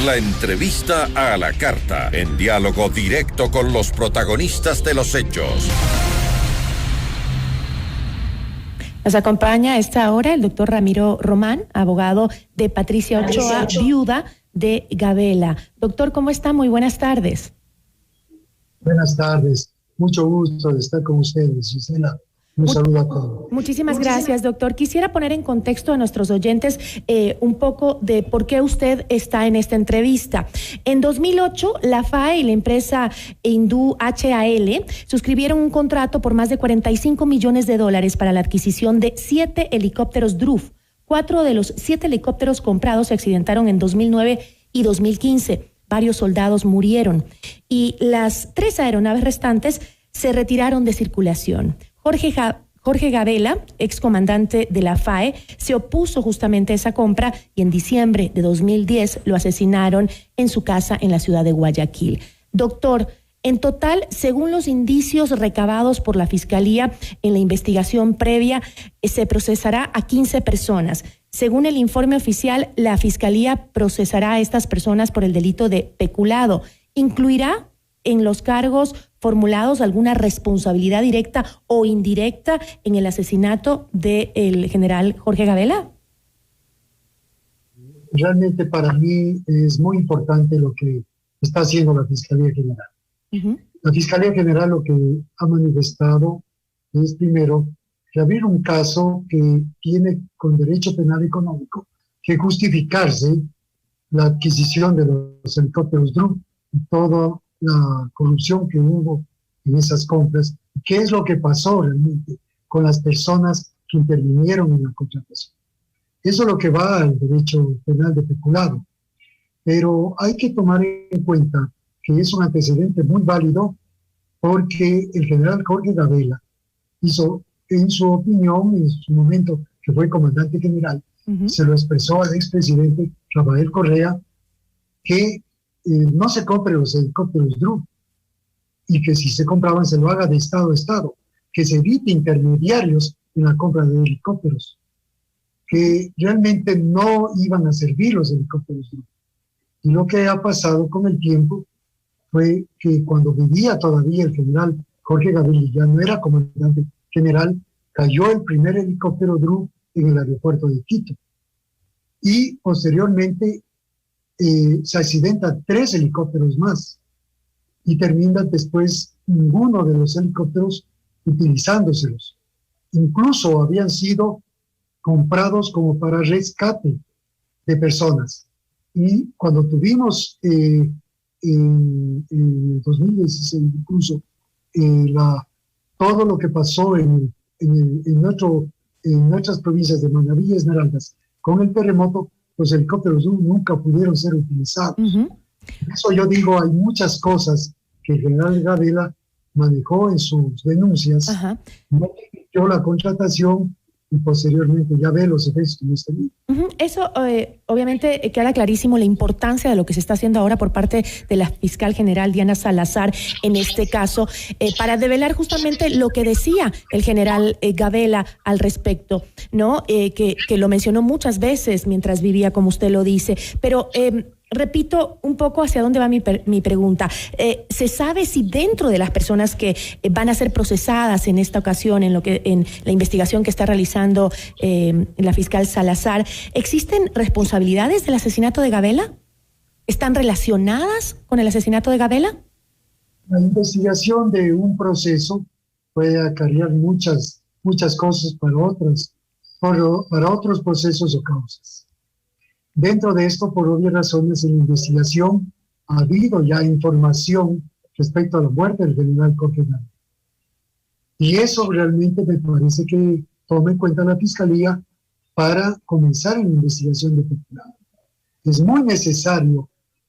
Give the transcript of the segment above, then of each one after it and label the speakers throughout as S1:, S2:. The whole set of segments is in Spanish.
S1: La entrevista a la carta, en diálogo directo con los protagonistas de los hechos.
S2: Nos acompaña a esta hora el doctor Ramiro Román, abogado de Patricia Ochoa, viuda de Gabela. Doctor, ¿cómo está? Muy buenas tardes.
S3: Buenas tardes. Mucho gusto de estar con ustedes, Gisela. Un saludo a todos.
S2: Muchísimas gracias, doctor. Quisiera poner en contexto a nuestros oyentes un poco de por qué usted está en esta entrevista. En 2008, la FAE y la empresa hindú HAL suscribieron un contrato por más de $45 millones para la adquisición de 7 helicópteros Druff. 4 de los 7 helicópteros comprados se accidentaron en 2009 y 2015. Varios soldados murieron y las 3 aeronaves restantes se retiraron de circulación. Jorge Gabela, excomandante de la FAE, se opuso justamente a esa compra y en diciembre de 2010 lo asesinaron en su casa en la ciudad de Guayaquil. Doctor, en total, según los indicios recabados por la Fiscalía en la investigación previa, se procesará a 15 personas. Según el informe oficial, la Fiscalía procesará a estas personas por el delito de peculado. ¿Incluirá en los cargos formulados alguna responsabilidad directa o indirecta en el asesinato del general Jorge Gabela?
S3: Realmente para mí es muy importante lo que está haciendo la Fiscalía General. La Fiscalía General lo que ha manifestado es, primero, que abrir un caso que tiene con derecho penal económico que justificarse la adquisición de los helicópteros Druff y toda la corrupción que hubo en esas compras. ¿Qué es lo que pasó realmente con las personas que intervinieron en la contratación? Eso es lo que va al derecho penal de peculado. Pero hay que tomar en cuenta que es un antecedente muy válido porque el general Jorge Gabela hizo, en su opinión, en su momento que fue comandante general, se lo expresó al expresidente Rafael Correa que no se compre los helicópteros Druff y que si se compraban se lo haga de estado a estado, que se evite intermediarios en la compra de helicópteros, que realmente no iban a servir los helicópteros Druff. Y lo que ha pasado con el tiempo fue que cuando vivía todavía el general Jorge Gabela, ya no era comandante general, cayó el primer helicóptero Druff en el aeropuerto de Quito. Y posteriormente se accidentan 3 helicópteros más y terminan después ninguno de los helicópteros utilizándoselos. Incluso habían sido comprados como para rescate de personas. Y cuando tuvimos en 2016 incluso todo lo que pasó en nuestras provincias de Manabí y Esmeraldas con el terremoto, los helicópteros nunca pudieron ser utilizados. Por eso yo digo, hay muchas cosas que el general Gabela manejó en sus denuncias, no permitió la contratación y posteriormente ya ve los efectos que hemos tenido.
S2: Eso obviamente queda clarísimo la importancia de lo que se está haciendo ahora por parte de la fiscal general Diana Salazar en este caso, para develar justamente lo que decía el general Gabela al respecto, ¿no? Que lo mencionó muchas veces mientras vivía, como usted lo dice, pero repito un poco hacia dónde va mi pregunta. ¿Se sabe si dentro de las personas que van a ser procesadas en esta ocasión, en la investigación que está realizando la fiscal Salazar, existen responsabilidades del asesinato de Gabela? ¿Están relacionadas con el asesinato de Gabela?
S3: La investigación de un proceso puede acarrear muchas cosas para otros procesos o causas. Dentro de esto, por obvias razones, en la investigación ha habido ya información respecto a la muerte del general Jorge Gabela. Y eso realmente me parece que toma en cuenta la Fiscalía para comenzar la investigación de peculado. Es muy necesario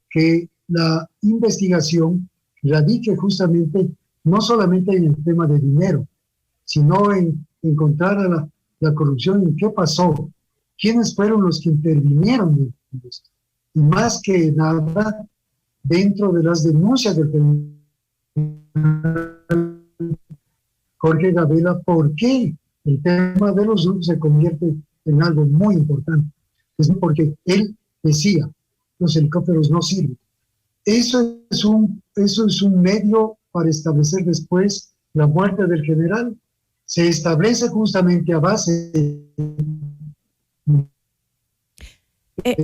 S3: que la investigación radique justamente no solamente en el tema de dinero, sino en encontrar a la corrupción, en qué pasó, quiénes fueron los que intervinieron en esto. Y más que nada, dentro de las denuncias del Jorge Gabela, ¿por qué el tema de los Druff se convierte en algo muy importante? Es porque él decía, los helicópteros no sirven. Eso es un medio para establecer después la muerte del general. Se establece justamente a base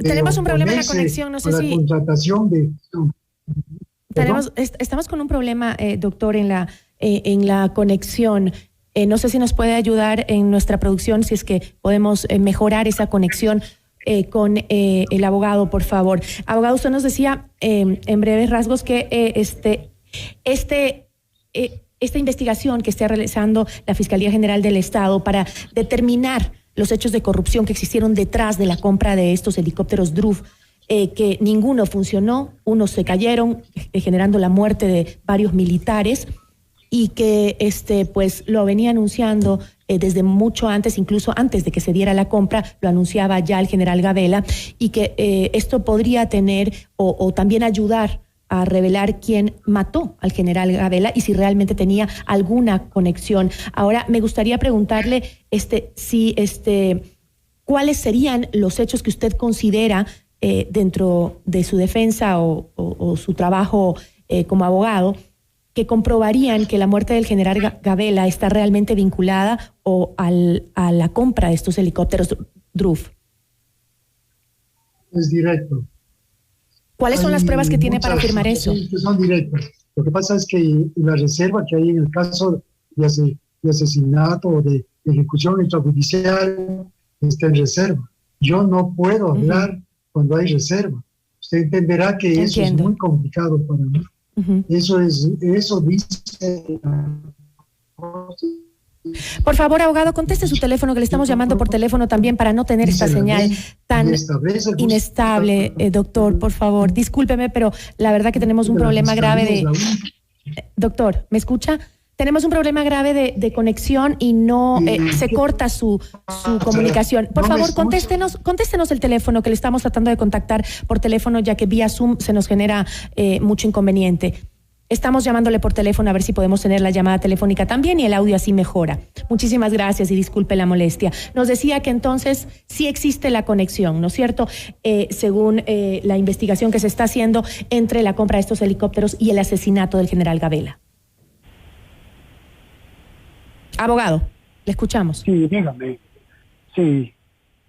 S2: tenemos un problema en la conexión, no sé si...
S3: La contratación de...
S2: Estamos con un problema, doctor, en la conexión. No sé si nos puede ayudar en nuestra producción, si es que podemos mejorar esa conexión con el abogado, por favor. Abogado, usted nos decía en breves rasgos que esta investigación que está realizando la Fiscalía General del Estado para determinar los hechos de corrupción que existieron detrás de la compra de estos helicópteros DRUF, que ninguno funcionó, unos se cayeron, generando la muerte de varios militares, y que pues lo venía anunciando desde mucho antes, incluso antes de que se diera la compra, lo anunciaba ya el general Gabela, y que esto podría tener o también ayudar a revelar quién mató al general Gabela y si realmente tenía alguna conexión. Ahora me gustaría preguntarle cuáles serían los hechos que usted considera dentro de su defensa o su trabajo como abogado, que comprobarían que la muerte del general Gabela está realmente vinculada a la compra de estos helicópteros DRUF.
S3: Es directo.
S2: ¿Cuáles son las pruebas que tiene para afirmar eso?
S3: Que son directas. Lo que pasa es que la reserva que hay en el caso de asesinato o de ejecución extrajudicial está en reserva. Yo no puedo hablar cuando hay reserva. Usted entenderá que eso es muy complicado para mí. Eso dice...
S2: Por favor, abogado, conteste su teléfono, que le estamos llamando por teléfono también para no tener esta señal tan inestable, doctor, por favor. Discúlpeme, pero la verdad que tenemos un problema grave de... Doctor, ¿me escucha? Tenemos un problema grave de conexión y no se corta su comunicación. Por favor, contéstenos el teléfono, que le estamos tratando de contactar por teléfono, ya que vía Zoom se nos genera mucho inconveniente. Estamos llamándole por teléfono a ver si podemos tener la llamada telefónica también y el audio así mejora. Muchísimas gracias y disculpe la molestia. Nos decía que entonces sí existe la conexión, ¿no es cierto? Según la investigación que se está haciendo entre la compra de estos helicópteros y el asesinato del general Gabela. Abogado, le escuchamos.
S4: Sí, dígame. Sí.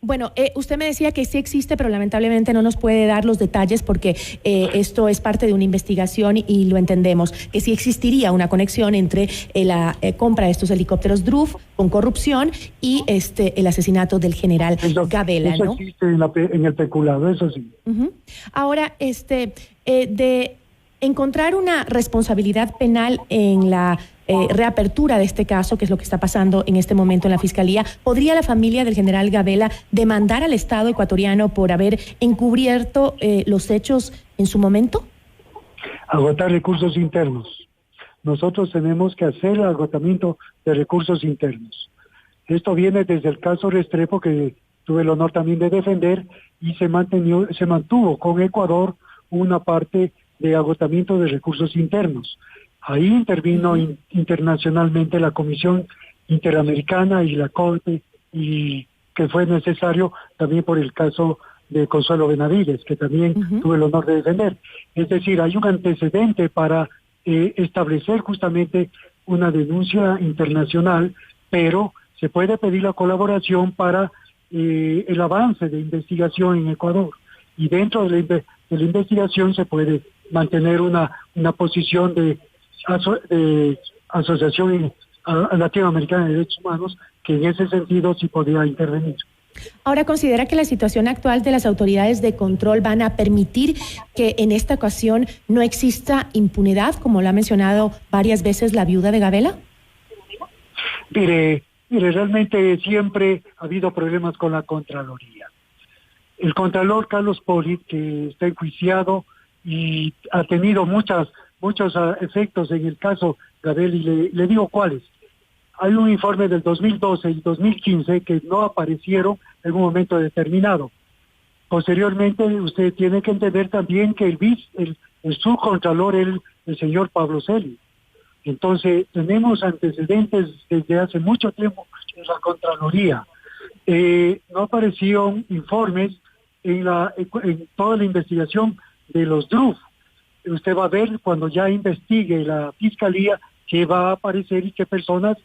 S2: Bueno, usted me decía que sí existe, pero lamentablemente no nos puede dar los detalles porque esto es parte de una investigación y lo entendemos, que sí existiría una conexión entre la compra de estos helicópteros DRUF con corrupción y el asesinato del general Gabela, ¿no?
S4: Eso existe en el peculado, eso sí.
S2: Ahora, de encontrar una responsabilidad penal en la reapertura de este caso, que es lo que está pasando en este momento en la Fiscalía, ¿podría la familia del general Gabela demandar al Estado ecuatoriano por haber encubierto los hechos en su momento?
S4: Agotar recursos internos. Nosotros tenemos que hacer el agotamiento de recursos internos. Esto viene desde el caso Restrepo, que tuve el honor también de defender, y se mantuvo con Ecuador una parte de agotamiento de recursos internos. Ahí intervino internacionalmente la Comisión Interamericana y la Corte, y que fue necesario también por el caso de Consuelo Benavides, que también tuve el honor de defender. Es decir, hay un antecedente para establecer justamente una denuncia internacional, pero se puede pedir la colaboración para el avance de investigación en Ecuador. Y dentro de la investigación se puede mantener una posición de Asociación Latinoamericana de Derechos Humanos, que en ese sentido sí podría intervenir.
S2: Ahora, ¿considera que la situación actual de las autoridades de control van a permitir que en esta ocasión no exista impunidad, como lo ha mencionado varias veces la viuda de Gabela?
S4: Mire, realmente siempre ha habido problemas con la Contraloría. El Contralor Carlos Poli, que está enjuiciado y ha tenido muchos efectos en el caso Gabela, y le digo cuáles. Hay un informe del 2012 y 2015 que no aparecieron en un momento determinado. Posteriormente, usted tiene que entender también que el subcontralor es el señor Pablo Celi. Entonces, tenemos antecedentes desde hace mucho tiempo en la Contraloría. No aparecieron informes en toda la investigación de los DRUF. Usted va a ver cuando ya investigue la Fiscalía qué va a aparecer y qué personas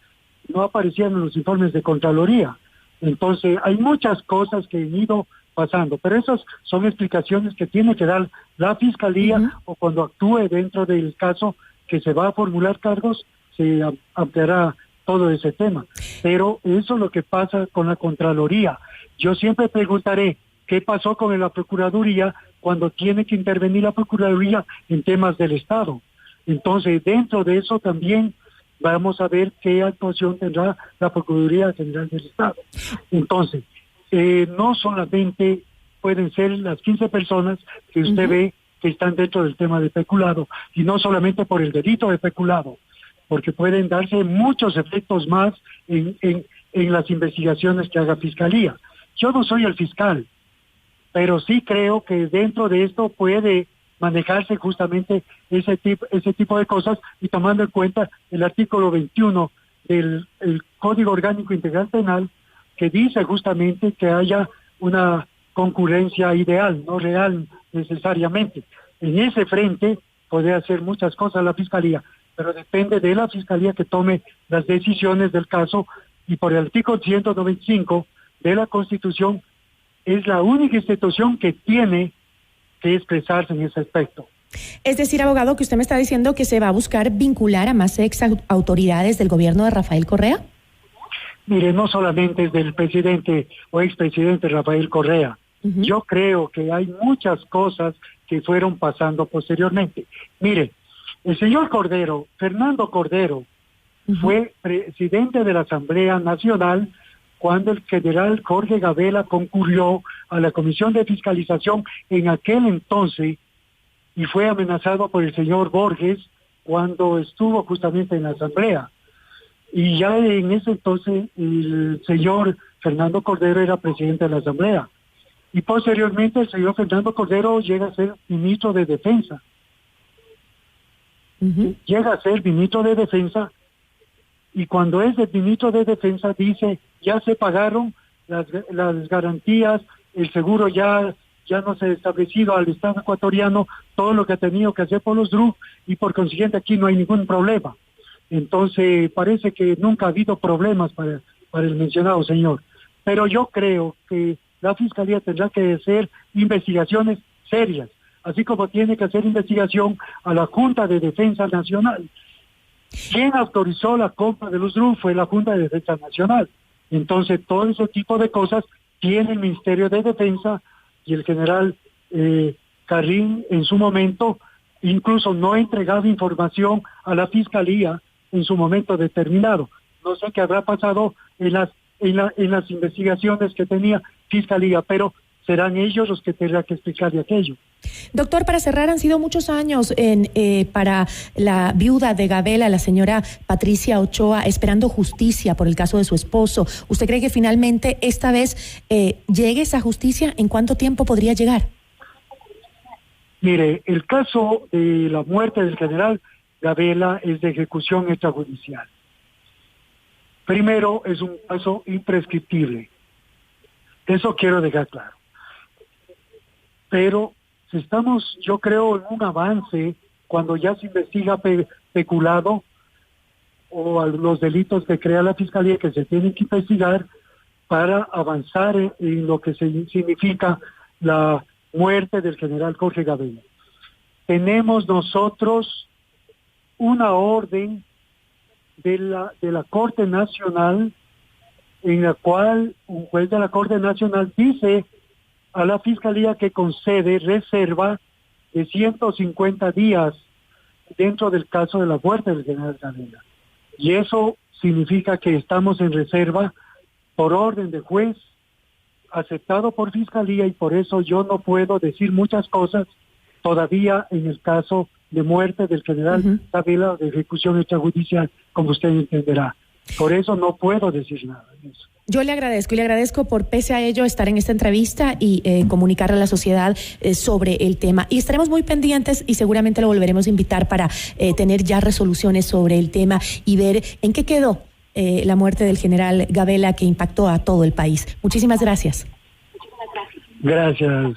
S4: no aparecían en los informes de Contraloría. Entonces, hay muchas cosas que han ido pasando, pero esas son explicaciones que tiene que dar la Fiscalía o cuando actúe dentro del caso que se va a formular cargos, se ampliará todo ese tema. Pero eso es lo que pasa con la Contraloría. Yo siempre preguntaré, ¿qué pasó con la Procuraduría cuando tiene que intervenir la Procuraduría en temas del Estado? Entonces, dentro de eso también vamos a ver qué actuación tendrá la Procuraduría General del Estado. Entonces, no solamente pueden ser las 15 personas que usted ve que están dentro del tema de peculado, y no solamente por el delito de peculado, porque pueden darse muchos efectos más en las investigaciones que haga Fiscalía. Yo no soy el fiscal, pero sí creo que dentro de esto puede manejarse justamente ese tipo de cosas, y tomando en cuenta el artículo 21 del Código Orgánico Integral Penal, que dice justamente que haya una concurrencia ideal, no real necesariamente. En ese frente puede hacer muchas cosas la Fiscalía, pero depende de la Fiscalía que tome las decisiones del caso, y por el artículo 195 de la Constitución es la única institución que tiene que expresarse en ese aspecto.
S2: Es decir, abogado, que usted me está diciendo que se va a buscar vincular a más ex autoridades del gobierno de Rafael Correa.
S4: Mire, no solamente es del presidente o expresidente Rafael Correa. Yo creo que hay muchas cosas que fueron pasando posteriormente. Mire, el señor Cordero, Fernando Cordero, fue presidente de la Asamblea Nacional cuando el general Jorge Gabela concurrió a la Comisión de Fiscalización en aquel entonces, y fue amenazado por el señor Borges cuando estuvo justamente en la Asamblea. Y ya en ese entonces el señor Fernando Cordero era presidente de la Asamblea. Y posteriormente el señor Fernando Cordero llega a ser ministro de Defensa. Llega a ser ministro de Defensa, y cuando es el ministro de Defensa dice, ya se pagaron las garantías, el seguro ya no se ha establecido al Estado ecuatoriano todo lo que ha tenido que hacer por los DRUF, y por consiguiente aquí no hay ningún problema. Entonces parece que nunca ha habido problemas para el mencionado señor. Pero yo creo que la Fiscalía tendrá que hacer investigaciones serias, así como tiene que hacer investigación a la Junta de Defensa Nacional. Quien autorizó la compra de los DRUF fue la Junta de Defensa Nacional. Entonces todo ese tipo de cosas tiene el Ministerio de Defensa, y el general Carrín en su momento incluso no ha entregado información a la Fiscalía en su momento determinado. No sé qué habrá pasado en las investigaciones que tenía Fiscalía, pero serán ellos los que tendrán que explicar de aquello.
S2: Doctor, para cerrar, han sido muchos años para la viuda de Gabela, la señora Patricia Ochoa, esperando justicia por el caso de su esposo. ¿Usted cree que finalmente esta vez llegue esa justicia? ¿En cuánto tiempo podría llegar?
S4: Mire, el caso de la muerte del general Gabela es de ejecución extrajudicial. Primero, es un caso imprescriptible. Eso quiero dejar claro. Pero si estamos, yo creo, en un avance cuando ya se investiga peculado o los delitos que crea la Fiscalía que se tienen que investigar para avanzar en lo que significa la muerte del general Jorge Gabela. Tenemos nosotros una orden de la Corte Nacional en la cual un juez de la Corte Nacional dice a la Fiscalía que concede reserva de 150 días dentro del caso de la muerte del general Gabela. Y eso significa que estamos en reserva por orden de juez, aceptado por Fiscalía, y por eso yo no puedo decir muchas cosas todavía en el caso de muerte del general Gabela, de ejecución extrajudicial, como usted entenderá. Por eso no puedo decir nada de eso.
S2: Yo le agradezco por, pese a ello, estar en esta entrevista y comunicarle a la sociedad sobre el tema. Y estaremos muy pendientes y seguramente lo volveremos a invitar para tener ya resoluciones sobre el tema y ver en qué quedó la muerte del general Gabela, que impactó a todo el país. Muchísimas gracias.
S4: Gracias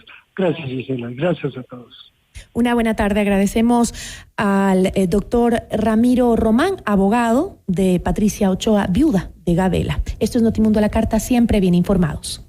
S4: Gisela, gracias a todos.
S2: Una buena tarde. Agradecemos al doctor Ramiro Román, abogado de Patricia Ochoa, viuda de Gabela. Esto es Notimundo a la Carta, siempre bien informados.